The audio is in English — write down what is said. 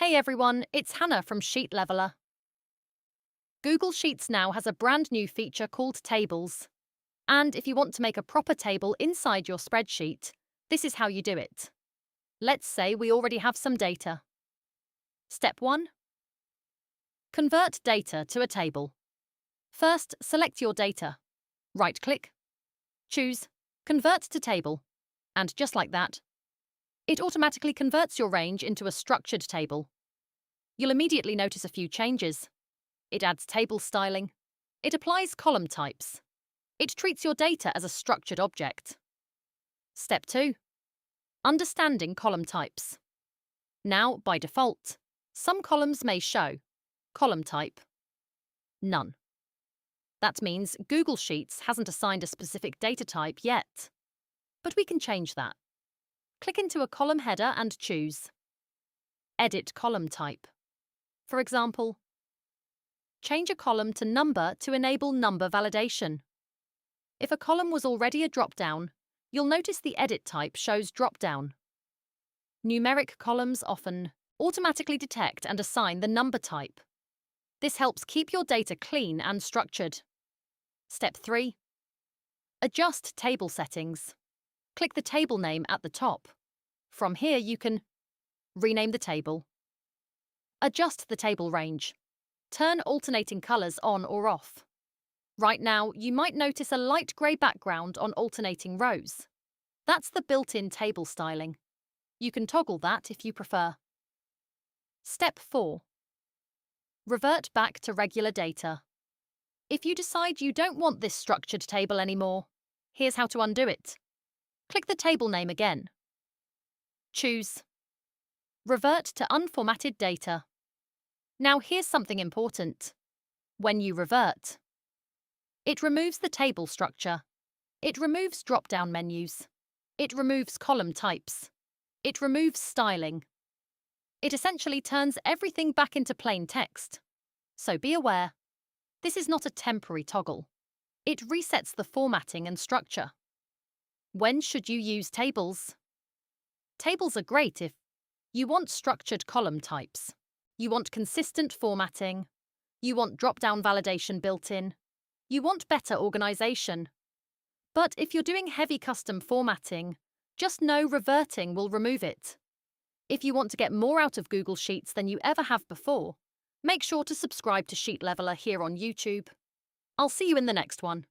Hey everyone, it's Hannah from Sheet Leveler. Google Sheets now has a brand new feature called Tables. And if you want to make a proper table inside your spreadsheet, this is how you do it. Let's say we already have some data. Step 1. Convert data to a table. First, select your data. Right-click. Choose Convert to Table. And just like that, it automatically converts your range into a structured table. You'll immediately notice a few changes. It adds table styling. It applies column types. It treats your data as a structured object. Step 2. Understanding column types. Now, by default, some columns may show column type none. That means Google Sheets hasn't assigned a specific data type yet. But we can change that. Click into a column header and choose Edit Column Type. For example, change a column to number to enable number validation. If a column was already a drop-down, you'll notice the edit type shows drop-down. Numeric columns often automatically detect and assign the number type. This helps keep your data clean and structured. Step 3. Adjust table settings. Click the table name at the top. From here you can rename the table, adjust the table range, turn alternating colors on or off. Right now, you might notice a light grey background on alternating rows. That's the built-in table styling. You can toggle that if you prefer. Step 4. Revert back to regular data. If you decide you don't want this structured table anymore, here's how to undo it. Click the table name again. Choose Revert to unformatted data. Now here's something important. When you revert, it removes the table structure. It removes drop-down menus. It removes column types. It removes styling. It essentially turns everything back into plain text. So be aware, this is not a temporary toggle. It resets the formatting and structure. When should you use tables? Tables are great if you want structured column types, you want consistent formatting, you want drop-down validation built in, you want better organization. But if you're doing heavy custom formatting, just know reverting will remove it. If you want to get more out of Google Sheets than you ever have before, make sure to subscribe to Sheet Leveler here on YouTube. I'll see you in the next one.